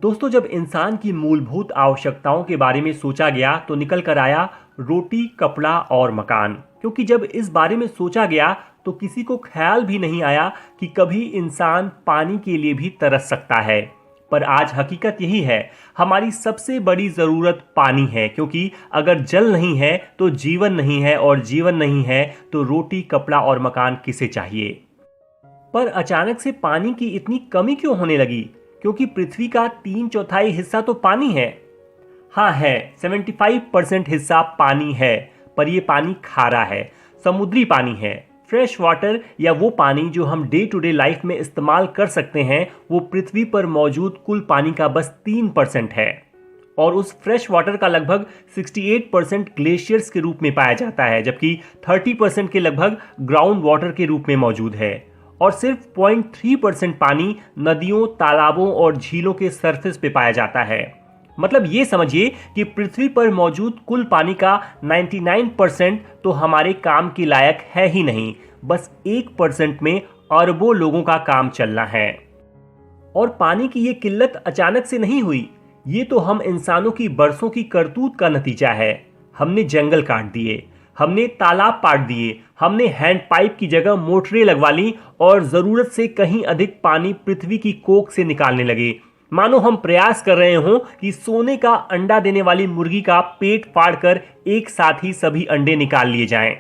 दोस्तों, जब इंसान की मूलभूत आवश्यकताओं के बारे में सोचा गया तो निकल कर आया रोटी, कपड़ा और मकान। क्योंकि जब इस बारे में सोचा गया तो किसी को ख्याल भी नहीं आया कि कभी इंसान पानी के लिए भी तरस सकता है। पर आज हकीकत यही है, हमारी सबसे बड़ी ज़रूरत पानी है। क्योंकि अगर जल नहीं है तो जीवन नहीं है, और जीवन नहीं है तो रोटी, कपड़ा और मकान किसे चाहिए। पर अचानक से पानी की इतनी कमी क्यों होने लगी? क्योंकि पृथ्वी का 3/4 हिस्सा तो पानी है। हाँ है, 75% हिस्सा पानी है। पर यह पानी खारा है, समुद्री पानी है। फ्रेश वाटर या वो पानी जो हम डे टू डे लाइफ में इस्तेमाल कर सकते हैं, वो पृथ्वी पर मौजूद कुल पानी का बस 3% है। और उस फ्रेश वाटर का लगभग 68% ग्लेशियर्स के रूप में पाया जाता है, जबकि 30% के लगभग ग्राउंड वाटर के रूप में मौजूद है। और सिर्फ 0.3% पानी नदियों, तालाबों और झीलों के सरफेस पे पाया जाता है। मतलब ये समझिए कि पृथ्वी पर मौजूद कुल पानी का 99% तो हमारे काम के लायक है ही नहीं। बस 1% में अरबों लोगों का काम चलना है। और पानी की ये किल्लत अचानक से नहीं हुई, ये तो हम इंसानों की बरसों की करतूत का नतीजा है। हमने जंगल काट दिए, हमने तालाब पाट दिए, हमने हैंड पाइप की जगह मोटरें लगवा ली और जरूरत से कहीं अधिक पानी पृथ्वी की कोख से निकालने लगे। मानो हम प्रयास कर रहे हों कि सोने का अंडा देने वाली मुर्गी का पेट फाड़कर एक साथ ही सभी अंडे निकाल लिए जाएं।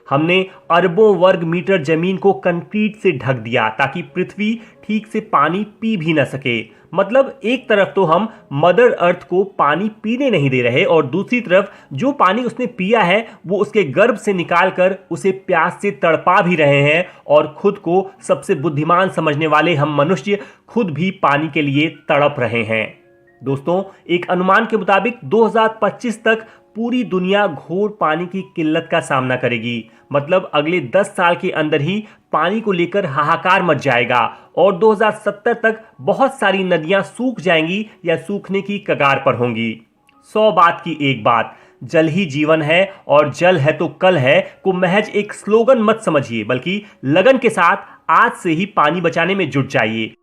हमने अरबों वर्ग मीटर जमीन को कंक्रीट से ढक दिया ताकि पृथ्वी ठीक से पानी पी भी न सके। मतलब एक तरफ तो हम मदर अर्थ को पानी पीने नहीं दे रहे, और दूसरी तरफ जो पानी उसने पिया है वो उसके गर्भ से निकालकर उसे प्यास से तड़पा भी रहे हैं। और खुद को सबसे बुद्धिमान समझने वाले हम मनुष्य खुद भी पानी के लिए तड़प रहे हैं। दोस्तों, एक अनुमान के मुताबिक 2025 तक पूरी दुनिया घोर पानी की किल्लत का सामना करेगी। मतलब अगले 10 साल के अंदर ही पानी को लेकर हाहाकार मच जाएगा, और 2070 तक बहुत सारी नदियां सूख जाएंगी या सूखने की कगार पर होंगी। 100 बात की एक बात, जल ही जीवन है और जल है तो कल है को महज एक स्लोगन मत समझिए, बल्कि लगन के साथ आज से ही पानी बचाने में जुट जाइए।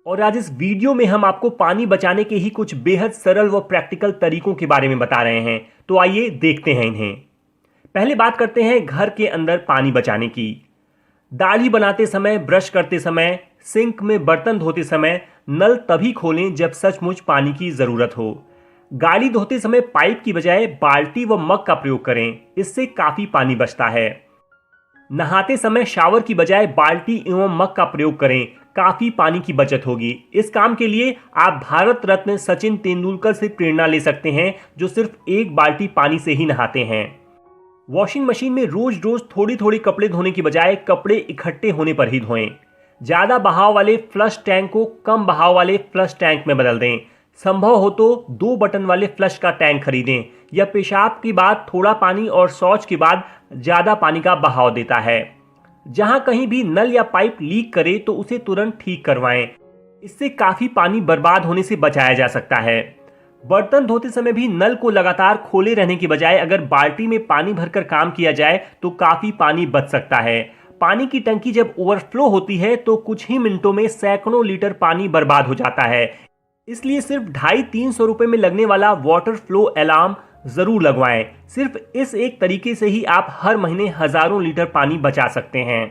और आज इस वीडियो में हम आपको पानी बचाने के ही कुछ बेहद सरल व प्रैक्टिकल तरीकों के बारे में बता रहे हैं। तो आइए देखते हैं इन्हें। पहले बात करते हैं घर के अंदर पानी बचाने की। दाढ़ी बनाते समय, ब्रश करते समय, सिंक में बर्तन धोते समय नल तभी खोलें जब सचमुच पानी की जरूरत हो। गाड़ी धोते समय पाइप की बजाय बाल्टी व मग का प्रयोग करें, इससे काफी पानी बचता है। नहाते समय शावर की बजाय बाल्टी एवं मग का प्रयोग करें, काफी पानी की बचत होगी। इस काम के लिए आप भारत रत्न सचिन तेंदुलकर से प्रेरणा ले सकते हैं, जो सिर्फ एक बाल्टी पानी से ही नहाते हैं। वॉशिंग मशीन में रोज रोज थोड़ी थोड़ी कपड़े धोने की बजाय कपड़े इकट्ठे होने पर ही धोएं। ज्यादा बहाव वाले फ्लश टैंक को कम बहाव वाले फ्लश टैंक में बदल दें। संभव हो तो 2 बटन वाले फ्लश का टैंक खरीदें। यह पेशाब के बाद थोड़ा पानी और शौच के बाद ज्यादा पानी का बहाव देता है। जहां कहीं भी नल या पाइप लीक करे तो उसे तुरंत ठीक करवाएं। इससे काफी पानी बर्बाद होने से बचाया जा सकता है। बर्तन धोते समय भी नल को लगातार खोले रहने की बजाय अगर बाल्टी में पानी भरकर काम किया जाए तो काफी पानी बच सकता है। पानी की टंकी जब ओवरफ्लो होती है तो कुछ ही मिनटों में सैकड़ों लीटर पानी बर्बाद हो जाता है। इसलिए सिर्फ 250-300 रुपए में लगने वाला वाटर फ्लो अलार्म जरूर लगवाएं। सिर्फ इस एक तरीके से ही आप हर महीने हजारों लीटर पानी बचा सकते हैं।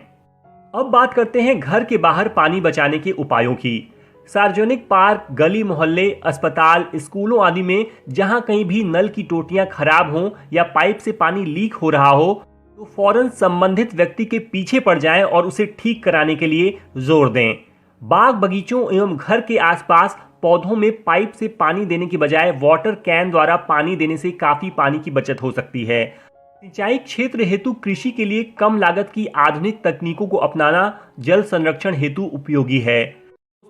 अब बात करते हैं घर के बाहर पानी बचाने के उपायों की। सार्वजनिक पार्क, गली मोहल्ले, अस्पताल, स्कूलों आदि में जहां कहीं भी नल की टोटियां खराब हों या पाइप से पानी लीक हो रहा हो तो फौरन संबंधित व्यक्ति के पीछे पड़ जाएं और उसे ठीक कराने के लिए जोर दें। बाग बगीचों एवं घर के आसपास पौधों में पाइप से पानी देने की बजाय वाटर कैन द्वारा पानी देने से काफी पानी की बचत हो सकती है। सिंचाई क्षेत्र हेतु कृषि के लिए कम लागत की आधुनिक तकनीकों को अपनाना जल संरक्षण हेतु उपयोगी है।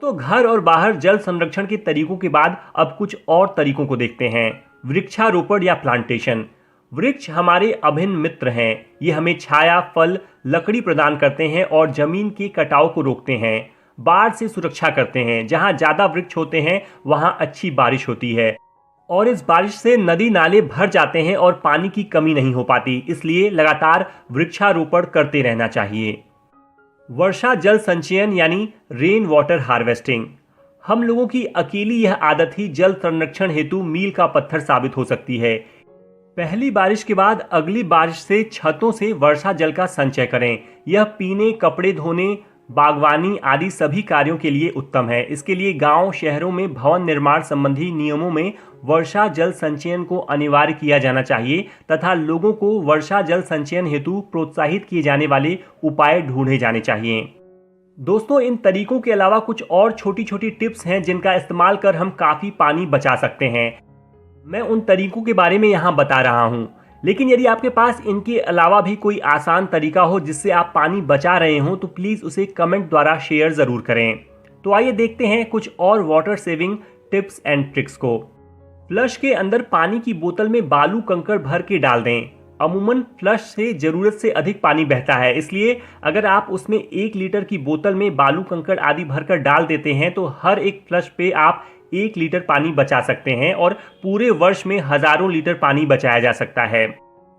तो घर और बाहर जल संरक्षण के तरीकों के बाद अब कुछ और तरीकों को देखते हैं। वृक्षारोपण या प्लांटेशन। वृक्ष हमारे अभिन्न मित्र हैं। ये हमें छाया, फल, लकड़ी प्रदान करते हैं और जमीन के कटाव को रोकते हैं। बाढ़ से सुरक्षा करते हैं। जहां ज्यादा वृक्ष होते हैं वहां अच्छी बारिश होती है, और इस बारिश से नदी नाले भर जाते हैं और पानी की कमी नहीं हो पाती। इसलिए लगातार वृक्षारोपण करते रहना चाहिए। वर्षा जल संचयन यानी रेन वाटर हार्वेस्टिंग। हम लोगों की अकेली यह आदत ही जल संरक्षण हेतु मील का पत्थर साबित हो सकती है। पहली बारिश के बाद अगली बारिश से छतों से वर्षा जल का संचय करें। यह पीने, कपड़े धोने, बागवानी आदि सभी कार्यों के लिए उत्तम है। इसके लिए गांव, शहरों में भवन निर्माण संबंधी नियमों में वर्षा जल संचयन को अनिवार्य किया जाना चाहिए तथा लोगों को वर्षा जल संचयन हेतु प्रोत्साहित किए जाने वाले उपाय ढूंढे जाने चाहिए। दोस्तों, इन तरीकों के अलावा कुछ और छोटी छोटी टिप्स हैं जिनका इस्तेमाल कर हम काफ़ी पानी बचा सकते हैं। मैं उन तरीकों के बारे में यहाँ बता रहा हूँ, लेकिन यदि आपके पास इनके अलावा भी कोई आसान तरीका हो जिससे आप पानी बचा रहे हो तो प्लीज़ उसे कमेंट द्वारा शेयर ज़रूर करें। तो आइए देखते हैं कुछ और water saving tips and tricks को। फ्लश के अंदर पानी की बोतल में बालू कंकड़ भर के डाल दें। अमूमन फ्लश से ज़रूरत से अधिक पानी बहता है, इसलिए अगर आप उसमें 1 लीटर की बोतल में बालू कंकड़ आदि भरकर डाल देते हैं तो हर एक फ्लश पे आप 1 लीटर पानी बचा सकते हैं और पूरे वर्ष में हजारों लीटर पानी बचाया जा सकता है।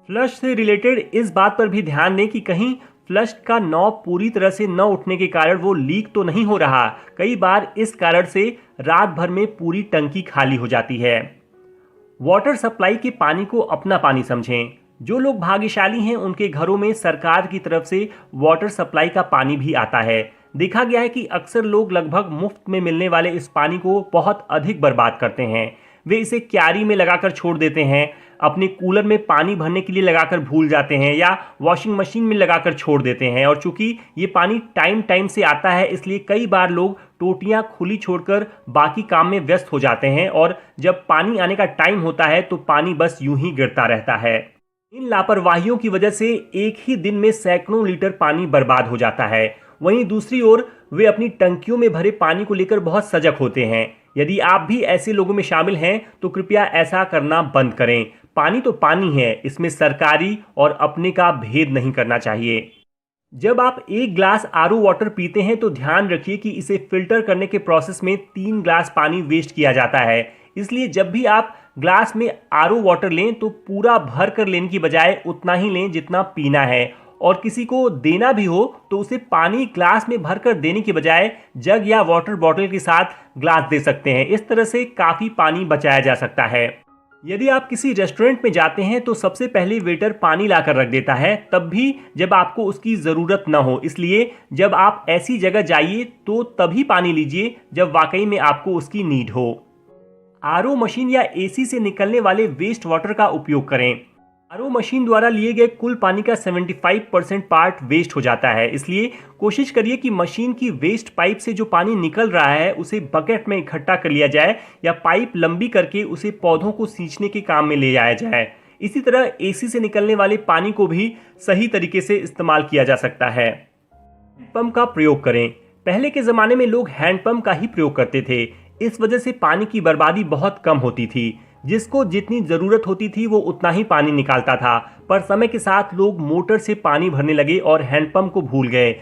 फ्लश से रिलेटेड इस बात पर भी ध्यान दें कि कहीं फ्लश का नॉब पूरी तरह से न उठने के कारण वो लीक तो नहीं हो रहा। कई बार इस कारण से रात भर में पूरी टंकी खाली हो जाती है। वाटर सप्लाई के पानी को अपना पानी समझें। जो लोग भाग्यशाली हैं उनके घरों में सरकार की तरफ से वाटर सप्लाई का पानी भी आता है। देखा गया है कि अक्सर लोग लगभग मुफ्त में मिलने वाले इस पानी को बहुत अधिक बर्बाद करते हैं। वे इसे क्यारी में लगाकर छोड़ देते हैं, अपने कूलर में पानी भरने के लिए लगाकर भूल जाते हैं या वॉशिंग मशीन में लगाकर छोड़ देते हैं। और चूंकि ये पानी टाइम से आता है, इसलिए कई बार लोग टोटियां खुली छोड़कर बाकी काम में व्यस्त हो जाते हैं और जब पानी आने का टाइम होता है तो पानी बस यूं ही गिरता रहता है। इन लापरवाहियों की वजह से एक ही दिन में सैकड़ों लीटर पानी बर्बाद हो जाता है। वहीं दूसरी ओर वे अपनी टंकियों में भरे पानी को लेकर बहुत सजग होते हैं। यदि आप भी ऐसे लोगों में शामिल हैं तो कृपया ऐसा करना बंद करें। पानी तो पानी है, इसमें सरकारी और अपने का भेद नहीं करना चाहिए। जब आप 1 ग्लास आरओ वाटर पीते हैं तो ध्यान रखिए कि इसे फिल्टर करने के प्रोसेस में 3 ग्लास पानी वेस्ट किया जाता है। इसलिए जब भी आप ग्लास में आरओ वाटर लें तो पूरा भर कर लेने की बजाय उतना ही लें जितना पीना है, और किसी को देना भी हो तो उसे पानी ग्लास में भरकर देने के बजाय जग या वाटर बॉटल के साथ ग्लास दे सकते हैं। इस तरह से काफ़ी पानी बचाया जा सकता है। यदि आप किसी रेस्टोरेंट में जाते हैं तो सबसे पहले वेटर पानी लाकर रख देता है, तब भी जब आपको उसकी ज़रूरत न हो। इसलिए जब आप ऐसी जगह जाइए तो तभी पानी लीजिए जब वाकई में आपको उसकी नीड हो। आरओ मशीन या एसी से निकलने वाले वेस्ट वाटर का उपयोग करें। आरओ मशीन द्वारा लिए गए कुल पानी का 75% पार्ट वेस्ट हो जाता है। इसलिए कोशिश करिए कि मशीन की वेस्ट पाइप से जो पानी निकल रहा है उसे बकेट में इकट्ठा कर लिया जाए या पाइप लंबी करके उसे पौधों को सींचने के काम में ले जाया जाए। इसी तरह एसी से निकलने वाले पानी को भी सही तरीके से इस्तेमाल किया जा सकता है। पंप का प्रयोग करें। पहले के ज़माने में लोग हैंडपंप का ही प्रयोग करते थे। इस वजह से पानी की बर्बादी बहुत कम होती थी। जिसको जितनी ज़रूरत होती थी वो उतना ही पानी निकालता था, पर समय के साथ लोग मोटर से पानी भरने लगे और हैंडपंप को भूल गए।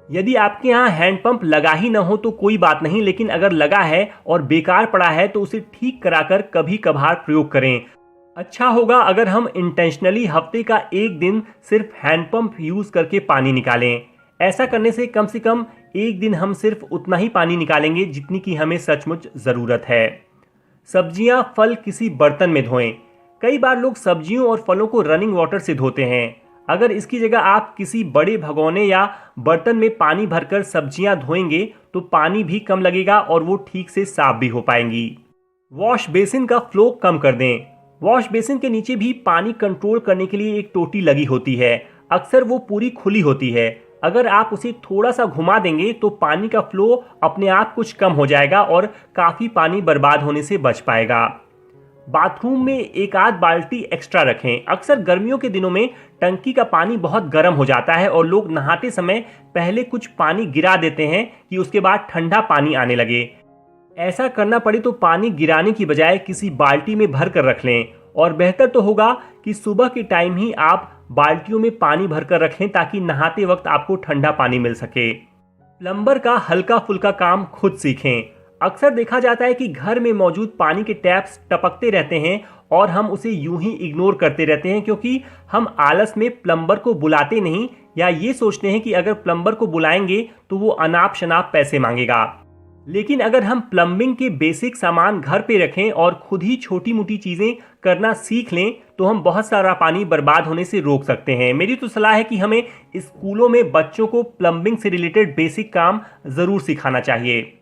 यदि आपके यहाँ हैंडपंप लगा ही न हो तो कोई बात नहीं, लेकिन अगर लगा है और बेकार पड़ा है तो उसे ठीक कराकर कभी कभार प्रयोग करें। अच्छा होगा अगर हम इंटेंशनली हफ्ते का 1 दिन सिर्फ हैंडपंप यूज़ करके पानी निकालें। ऐसा करने से कम 1 दिन हम सिर्फ उतना ही पानी निकालेंगे जितनी की हमें सचमुच ज़रूरत है। सब्जियां, फल किसी बर्तन में धोएं। कई बार लोग सब्जियों और फलों को रनिंग वाटर से धोते हैं। अगर इसकी जगह आप किसी बड़े भगोने या बर्तन में पानी भरकर सब्जियां धोएंगे तो पानी भी कम लगेगा और वो ठीक से साफ भी हो पाएंगी। वॉश बेसिन का फ्लो कम कर दें। वॉश बेसिन के नीचे भी पानी कंट्रोल करने के लिए एक टोटी लगी होती है। अक्सर वो पूरी खुली होती है। अगर आप उसे थोड़ा सा घुमा देंगे तो पानी का फ्लो अपने आप कुछ कम हो जाएगा और काफ़ी पानी बर्बाद होने से बच पाएगा। बाथरूम में 1 आध बाल्टी एक्स्ट्रा रखें। अक्सर गर्मियों के दिनों में टंकी का पानी बहुत गर्म हो जाता है और लोग नहाते समय पहले कुछ पानी गिरा देते हैं कि उसके बाद ठंडा पानी आने लगे। ऐसा करना पड़े तो पानी गिराने की बजाय किसी बाल्टी में भर कर रख लें, और बेहतर तो होगा कि सुबह के टाइम ही आप बाल्टियों में पानी भरकर रखें ताकि नहाते वक्त आपको ठंडा पानी मिल सके। प्लम्बर का हल्का फुल्का काम खुद सीखें। अक्सर देखा जाता है कि घर में मौजूद पानी के टैप्स टपकते रहते हैं और हम उसे यूं ही इग्नोर करते रहते हैं क्योंकि हम आलस में प्लम्बर को बुलाते नहीं, या ये सोचते हैं कि अगर प्लम्बर को बुलाएंगे तो वो अनाप शनाप पैसे मांगेगा। लेकिन अगर हम प्लम्बिंग के बेसिक सामान घर पे रखें और खुद ही छोटी मोटी चीजें करना सीख लें तो हम बहुत सारा पानी बर्बाद होने से रोक सकते हैं। मेरी तो सलाह है कि हमें स्कूलों में बच्चों को प्लम्बिंग से रिलेटेड बेसिक काम जरूर सिखाना चाहिए।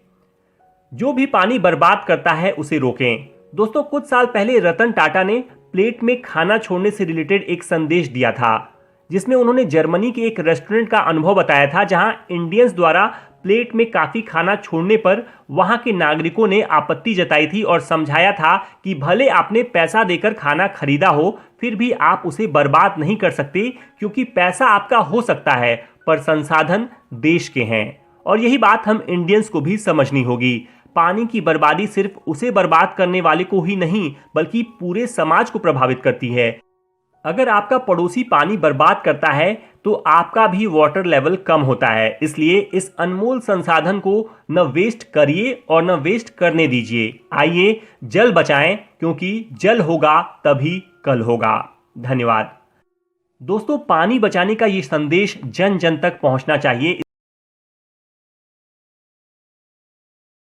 जो भी पानी बर्बाद करता है उसे रोकें। दोस्तों, कुछ साल पहले रतन टाटा ने प्लेट में खाना छोड़ने से रिलेटेड एक संदेश दिया था, जिसमें उन्होंने जर्मनी के एक रेस्टोरेंट का अनुभव बताया था, जहां इंडियंस द्वारा प्लेट में काफी खाना छोड़ने पर वहां के नागरिकों ने आपत्ति जताई थी और समझाया था कि भले आपने पैसा देकर खाना खरीदा हो, फिर भी आप उसे बर्बाद नहीं कर सकते, क्योंकि पैसा आपका हो सकता है पर संसाधन देश के हैं। और यही बात हम इंडियंस को भी समझनी होगी। पानी की बर्बादी सिर्फ उसे बर्बाद करने वाले को ही नहीं बल्कि पूरे समाज को प्रभावित करती है। अगर आपका पड़ोसी पानी बर्बाद करता है तो आपका भी वाटर लेवल कम होता है। इसलिए इस अनमोल संसाधन को न वेस्ट करिए और न वेस्ट करने दीजिए। आइए जल बचाएं, क्योंकि जल होगा तभी कल होगा। धन्यवाद। दोस्तों, पानी बचाने का ये संदेश जन जन तक पहुंचना चाहिए।